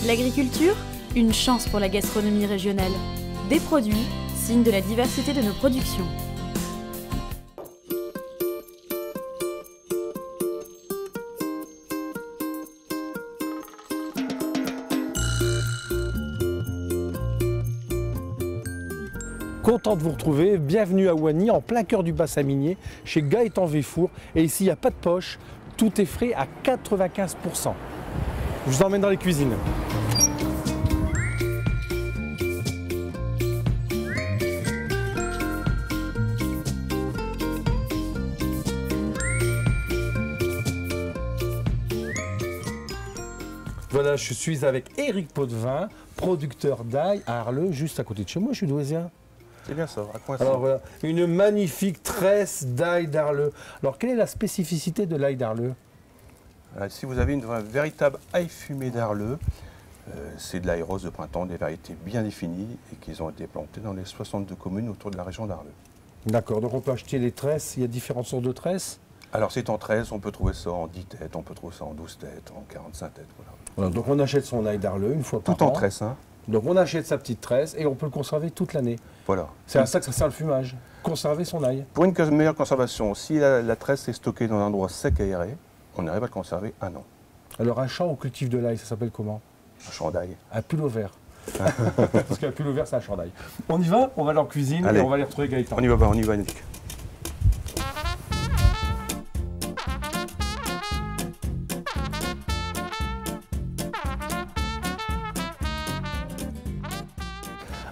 L'agriculture, une chance pour la gastronomie régionale. Des produits, signe de la diversité de nos productions. Content de vous retrouver, bienvenue à Ouani, en plein cœur du bassin minier, chez Gaëtan Véfour. Et ici, il n'y a pas de poche, tout est frais à 95%. Je vous emmène dans les cuisines. Voilà, je suis avec Éric Potvin, producteur d'ail à Arleux, juste à côté de chez moi, je suis douaisien. C'est bien ça, raconte-moi ça. Alors voilà, une magnifique tresse d'ail d'Arleux. Alors quelle est la spécificité de l'ail d'Arleux? Si vous avez une véritable ail fumé d'Arleux, c'est de l'ail rose de printemps, des variétés bien définies et qui ont été plantées dans les 62 communes autour de la région d'Arleux. D'accord, donc on peut acheter les tresses, il y a différentes sortes de tresses? Alors c'est en 13, on peut trouver ça en 10 têtes, on peut trouver ça en 12 têtes, en 45 têtes. Voilà, donc on achète son ail d'Arleux une fois par an. Tout en tresse, hein. Donc on achète sa petite tresse et on peut le conserver toute l'année. Voilà. C'est à ça que ça sert le fumage, conserver son ail. Pour une meilleure conservation, si la tresse est stockée dans un endroit sec et aéré, on arrive à le conserver un an. Alors un champ au cultif de l'ail, ça s'appelle comment? Un champ d'ail. Un pull vert. Parce qu'un pull vert, c'est un champ d'ail. On y va? On va aller en cuisine. Allez. Et on va aller retrouver Gaëtan. On y va, Nick.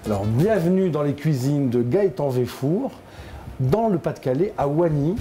Alors bienvenue dans les cuisines de Gaëtan Véfour, dans le Pas-de-Calais, à Ouani,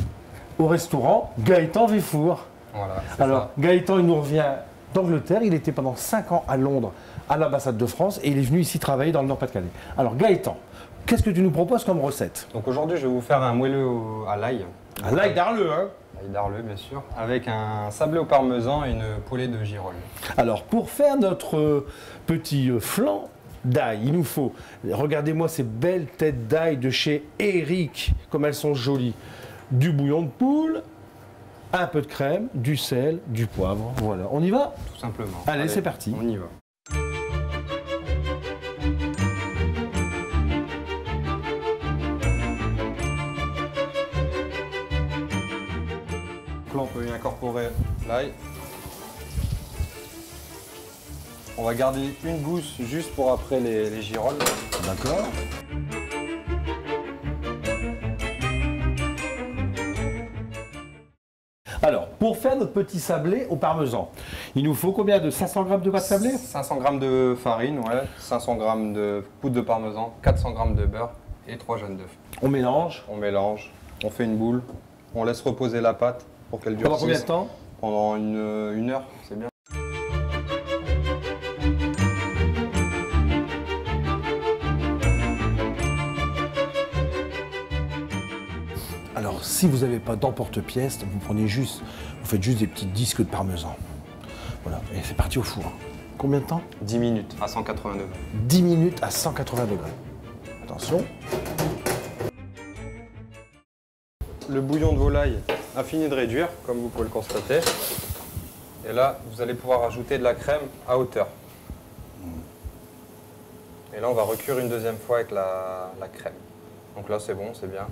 au restaurant Gaëtan Véfour. Voilà, Alors ça. Gaëtan, il nous revient d'Angleterre, il était pendant 5 ans à Londres, à l'ambassade de France, et il est venu ici travailler dans le Nord-Pas-de-Calais. Alors Gaëtan, qu'est-ce que tu nous proposes comme recette? Donc aujourd'hui, je vais vous faire un moelleux à l'ail. À l'ail d'Arleux, hein? L'ail d'Arleux, bien sûr. Avec un sablé au parmesan et une poêlée de girolles. Alors pour faire notre petit flan d'ail, il nous faut, regardez-moi ces belles têtes d'ail de chez Éric, comme elles sont jolies. Du bouillon de poule, un peu de crème, du sel, du poivre. Voilà, on y va? Tout simplement. Allez, c'est parti. On y va. Donc là, on peut y incorporer l'ail. On va garder une gousse juste pour après les girolles. D'accord. Alors, pour faire notre petit sablé au parmesan, il nous faut combien de 500 g de pâte sablée? 500 g de farine, ouais, 500 g de poudre de parmesan, 400 g de beurre et 3 jaunes d'œufs. On mélange. On mélange, on fait une boule, on laisse reposer la pâte pour qu'elle durcisse. Pendant combien de temps? Pendant une heure, c'est bien. Alors, si vous n'avez pas d'emporte-pièce, vous faites juste des petits disques de parmesan. Voilà, et c'est parti au four. Combien de temps? 10 minutes à 180 degrés. 10 minutes à 180 degrés. Attention. Le bouillon de volaille a fini de réduire, comme vous pouvez le constater. Et là, vous allez pouvoir ajouter de la crème à hauteur. Et là, on va recuire une deuxième fois avec la crème. Donc là, c'est bon, c'est bien.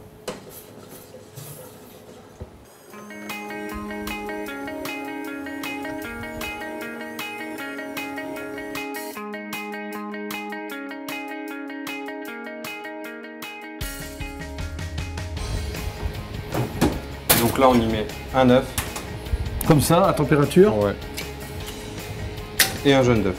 Donc là, on y met un œuf. Comme ça, à température? Ouais. Et un jaune d'œuf.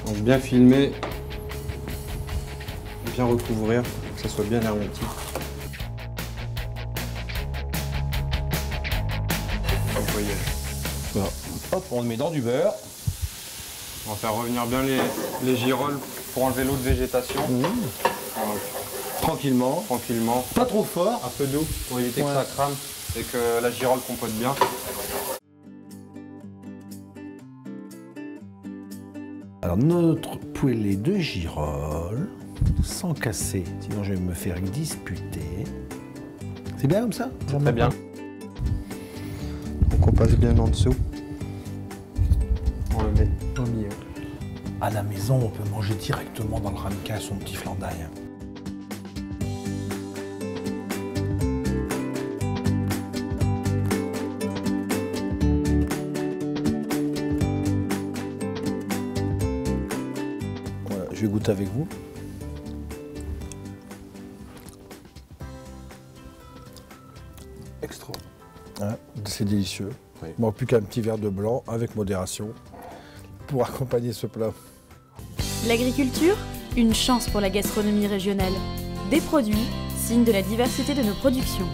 Donc bien filmer, bien recouvrir, que ça soit bien hermétique. Vous voyez. Voilà. Hop, on le met dans du beurre. On va faire revenir bien les girolles pour enlever l'eau de végétation. Donc, Tranquillement. tranquillement. Pas trop fort. Un peu d'eau pour éviter que ça crame et que la girole compote bien. Alors notre poêlée de girolles, sans casser, sinon je vais me faire disputer. C'est bien comme ça? Très bien. Donc on passe bien en dessous. On le met au milieu. À la maison, on peut manger directement dans le ramequin son petit flan d'ail. Voilà, je vais goûter avec vous. Extra. Hein, c'est délicieux. Oui. Il manque plus qu'un petit verre de blanc avec modération pour accompagner ce plat. L'agriculture, une chance pour la gastronomie régionale. Des produits, signe de la diversité de nos productions.